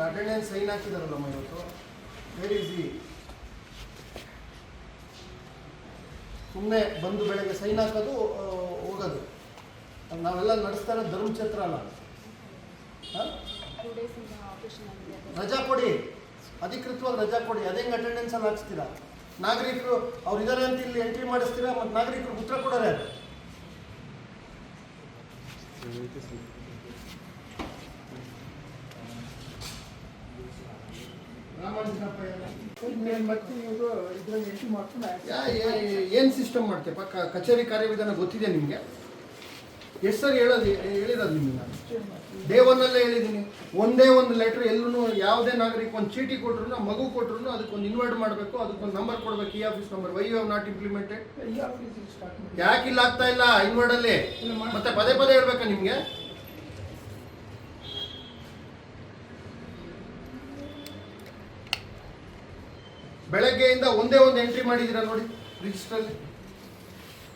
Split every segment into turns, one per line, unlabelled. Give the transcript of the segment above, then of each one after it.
Attendance sign ಹಾಕಿದಾರಲ್ಲಮ್ಮ ಇವತ್ತು. Very easy. ಸುಮ್ಮನೆ ಬಂದು ಬೆಳಗ್ಗೆ ಸೈನ್ ಹಾಕೋದು ಹೋಗೋದು. ನಾವೆಲ್ಲ ನಡೆಸ್ತಾ ಇರೋದು ಧರ್ಮಛತ್ರ ಅಲ್ಲ. ರಜಾ ಕೊಡಿ, ಅಧಿಕೃತವಾಗಿ ರಜಾ ಕೊಡಿ. ಅದೇ ಅಟೆಂಡೆನ್ಸ್ ಅಲ್ಲಿ ಹಾಕ್ಸ್ತೀರಾ? ನಾಗರಿಕರು ಅವ್ರು ಇದ್ದಾರೆ ಅಂತ ಇಲ್ಲಿ ಎಂಟ್ರಿ ಮಾಡಿಸ್ತೀರಾ, ಮತ್ತು ನಾಗರಿಕರು ಉತ್ತರ ಕೊಡೋರು ಯಾರು? ಏನು ಸಿಸ್ಟಮ್ ಮಾಡ್ತೇಪ್ಪ? ಕಚೇರಿ ಕಾರ್ಯವಿಧಾನ ಗೊತ್ತಿದೆ ನಿಮಗೆ? ಎಷ್ಟು ಸರಿ ಹೇಳಿರೋದು ನಿಮಗೆ? ನಾನು ಡೇ ಒನ್ನಲ್ಲೇ ಹೇಳಿದ್ದೀನಿ. ಒಂದೇ ಒಂದು ಲೆಟ್ರ್ ಎಲ್ಲೂ ಯಾವುದೇ ನಾಗರಿಕ ಒಂದು ಚೀಟಿ ಕೊಟ್ಟರು, ಮಗು ಕೊಟ್ಟರು ಅದಕ್ಕೊಂದು ಇನ್ವರ್ಟ್ ಮಾಡಬೇಕು, ಅದಕ್ಕೊಂದು ನಂಬರ್ ಕೊಡಬೇಕು, ಈ office number. Why you have not implemented? ಯಾಕೆ ಇಲ್ಲ ಆಗ್ತಾ ಇಲ್ಲ ಇನ್ವರ್ಡಲ್ಲಿ? ಮತ್ತೆ ಪದೇ ಪದೇ ಹೇಳ್ಬೇಕಾ ನಿಮಗೆ? ಬೆಳಗ್ಗೆಯಿಂದ ಒಂದೇ ಒಂದು ಎಂಟ್ರಿ ಮಾಡಿದ್ದೀರಾ ನೋಡಿ ರಿಜಿಸ್ಟ್ರಲ್ಲಿ.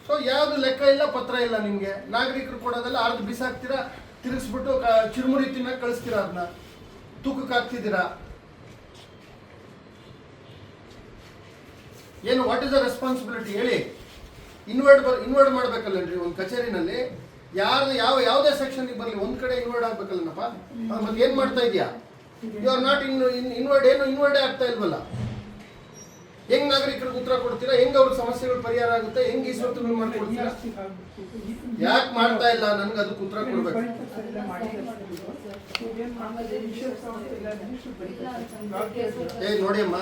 ಸೊ ಯಾವುದು ಲೆಕ್ಕ ಇಲ್ಲ, ಪತ್ರ ಇಲ್ಲ ನಿಮಗೆ. ನಾಗರಿಕರು ಕೊಡೋದೆಲ್ಲ ಅರ್ಧ ಬಿಸಾಕ್ತೀರಾ, ತಿರುಗಿಸ್ಬಿಟ್ಟು ಚಿರುಮುರಿ ತಿನ್ನಕ್ಕೆ ಕಳಿಸ್ತೀರಾ, ಅದನ್ನ ತೂಕಕ್ಕೆ ಹಾಕ್ತಿದ್ದೀರಾ. ಏನು ವಾಟ್ ಇಸ್ ದ ರೆಸ್ಪಾನ್ಸಿಬಿಲಿಟಿ ಹೇಳಿ? ಇನ್ವರ್ಡ್ ಮಾಡ್ಬೇಕಲ್ಲನ್ರಿ ಒಂದು ಕಚೇರಿನಲ್ಲಿ. ಯಾವುದೇ ಸೆಕ್ಷನ್ಗೆ ಬರಲಿ ಒಂದು ಕಡೆ ಇನ್ವರ್ಡ್ ಆಗ್ಬೇಕಲ್ಲನಪ್ಪ. ಮತ್ತೆ ಏನು ಮಾಡ್ತಾ ಇದೆಯಾ? You are not inward. ಏನು ಇನ್ವರ್ಡೇ ಆಗ್ತಾ ಇಲ್ವಲ್ಲ? ಹೆಂಗ್ ನಾಗರಿಕರಿಗೆ ಉತ್ತರ ಕೊಡ್ತೀರಾ? ಹೆಂಗ್ ಅವ್ರ ಸಮಸ್ಯೆಗಳು ಪರಿಹಾರ ಆಗುತ್ತೆ? ಹೆಂಗ್ ಈ ಸ್ವತ್ತುಗಳು ಮಾಡ್ಕೊಡ್ತೀರಾ? ಯಾಕೆ ಮಾಡ್ತಾ ಇಲ್ಲ? ನನ್ಗೆ ಅದಕ್ಕೆ ಉತ್ತರ ಕೊಡ್ಬೇಕು. ನೋಡಿ ಅಮ್ಮ,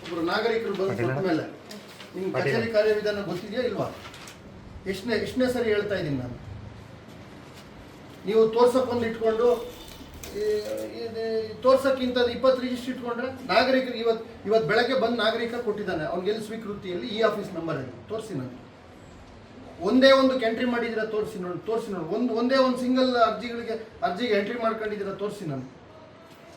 ಒಬ್ರು ನಾಗರಿಕರು ಬಂದ ಮೇಲೆ ನಿಮ್ಗೆ ಕಚೇರಿ ಕಾರ್ಯವಿಧಾನ ಗೊತ್ತಿದೆಯಾ ಇಲ್ವಾ? ಎಷ್ಟನೇ ಸರಿ ಹೇಳ್ತಾ ಇದ್ದೀನಿ ನಾನು. ನೀವು ತೋರ್ಸಕ್ಕೊಂದು ಇಟ್ಕೊಂಡು ತೋರ್ಸಕ್ಕಿಂತ 20 ರಿಜಿಸ್ಟರ್ ಇಟ್ಕೊಂಡ್ರೆ ನಾಗರಿಕರಿಗೆ ಇವತ್ತು ಬೆಳಗ್ಗೆ ಬಂದು ನಾಗರಿಕ ಕೊಟ್ಟಿದ್ದಾನೆ, ಅವ್ನಿಗೆ ಎಲ್ಲಿ ಸ್ವೀಕೃತಿಯಲ್ಲಿ ಈ ಆಫೀಸ್ ನಂಬರ್ ಅಲ್ಲಿ ತೋರಿಸಿ. ನಾನು ಒಂದೇ ಒಂದು ಎಂಟ್ರಿ ಮಾಡಿದ್ದೀರಾ ತೋರಿಸಿ ನೋಡಿ. ಒಂದೇ ಒಂದು ಸಿಂಗಲ್ ಅರ್ಜಿಗೆ ಎಂಟ್ರಿ ಮಾಡ್ಕೊಂಡಿದ್ದೀರಾ ತೋರಿಸಿ. ನಾನು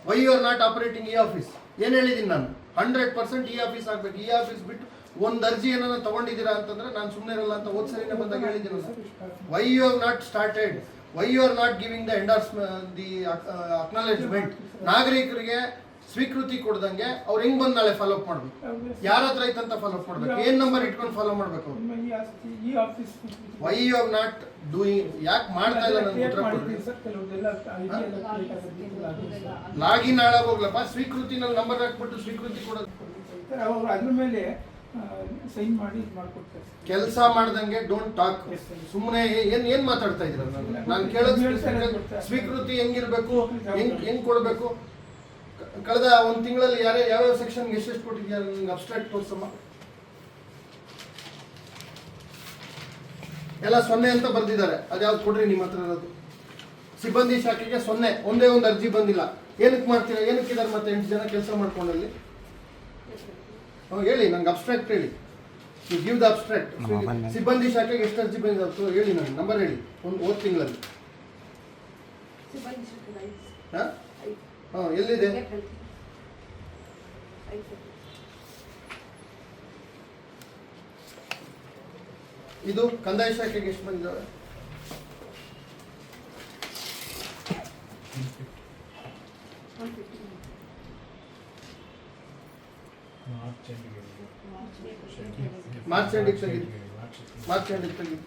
why you are not operating ಈ ಆಫೀಸ್ ಏನು ಹೇಳಿದ್ದೀನಿ ನಾನು? 100% ಈ ಆಫೀಸ್ ಆಗಬೇಕು. ಈ ಆಫೀಸ್ ಬಿಟ್ಟು ಒಂದು ಅರ್ಜಿ ಏನಾರ ತಗೊಂಡಿದ್ದೀರಾ ಅಂತಂದ್ರೆ ನಾನು ಸುಮ್ಮನೆ ಇರಲ್ಲ ಅಂತ ಹೋದ್ಸರಿನೇ ಬಂದಾಗ ಹೇಳಿದ್ದೀನಿ. Why you have not started? Why you are not giving the acknowledgement? ನಾಗರಿಕರಿಗೆ ಸ್ವೀಕೃತಿ ಕೊಡ್ದಂಗೆ ಅವ್ರು ಹೆಂಗ್ ಬಂದು ನಾಳೆ ಫಾಲೋ ಅಪ್ ಮಾಡ್ಬೇಕು? ಯಾರ ಹತ್ರ ಐತಂತ ಫಾಲೋ ಅಪ್ ಮಾಡ್ಬೇಕು? ಏನ್ ನಂಬರ್ ಇಟ್ಕೊಂಡು ಫಾಲೋ ಮಾಡ್ಬೇಕು? Why you have not doing? ಯಾಕೆ ಮಾಡ್ತಾ ಇಲ್ಲ? ನನ್ಗೆ ಉತ್ತರ ಕೊಡ್ರಿ. ಲಾಗಿನ್ ಹಾಳಾಗೋಗ್ಲಪ್ಪ. ಸ್ವೀಕೃತಿನಲ್ಲಿ ನಂಬರ್ ಹಾಕ್ಬಿಟ್ಟು ಸ್ವೀಕೃತಿ ಕೊಡೋದು.
ಅದ್ರ ಮೇಲೆ ಸೈನ್ ಮಾಡಿ ಮಾಡ್ಕೊಡ್ತಾರೆ.
ಕೆಲಸ ಮಾಡ್ದಂಗೆ ಡೋಂಟ್ ಟಾಕ್. ಸುಮ್ಮನೆ ಏನ್ ಮಾತಾಡ್ತಾ ಇದ್ದೀರ? ನಾನು ಕೇಳೋದು ಸ್ವೀಕೃತಿ ಹೆಂಗಿರ್ಬೇಕು, ಹೆಂಗ್ ಕೊಡ್ಬೇಕು? ಕಳೆದ ಒಂದು ತಿಂಗಳಲ್ಲಿ ಯಾವ್ಯಾವ ಸೆಕ್ಷನ್ಗೆ ಎಷ್ಟೆಷ್ಟು ಕೊಟ್ಟಿದ್ಯಾ? ನಿಮ್ಗೆ ಅಬ್ಸ್ಟ್ರಾಕ್ಟ್ ತೋರ್ಸಮ್ಮ. ಎಲ್ಲ 0 ಅಂತ ಬರ್ದಿದ್ದಾರೆ. ಅದ್ಯಾವ್ದು ಕೊಡ್ರಿ ನಿಮ್ಮ ಹತ್ರ ಇರೋದು? ಸಿಬ್ಬಂದಿ ಶಾಖೆಗೆ 0, ಒಂದೇ ಒಂದು ಅರ್ಜಿ ಬಂದಿಲ್ಲ. ಏನಕ್ಕೆ ಮಾಡ್ತೀರಾ? ಏನಕ್ಕಿದ್ದಾರೆ ಮತ್ತೆ 8 ಜನ ಕೆಲಸ ಮಾಡ್ಕೊಂಡಲ್ಲಿ? ಹೇಳಿ ನಂಗೆ ಅಬ್ಸ್ಟ್ರಾಕ್ಟ್ ಹೇಳಿ. You give the abstract. ಸಿಬ್ಬಂದಿ ಶಾಖೆಗೆ ಎಷ್ಟು ಅರ್ಜಿ ಬಂದಿದೆ ಹೇಳಿ, ನನಗೆ ನಂಬರ್ ಹೇಳಿ. ಹೋದ ತಿಂಗಳಲ್ಲಿ ಎಲ್ಲಿದೆ? ಇದು ಕಂದಾಯ ಶಾಖೆಗೆ ಎಷ್ಟು ಬಂದಿದ್ದಾವೆ? ಮಾರ್ಚ್ ಎಂಡಿಗೆ ತೆಗೆದು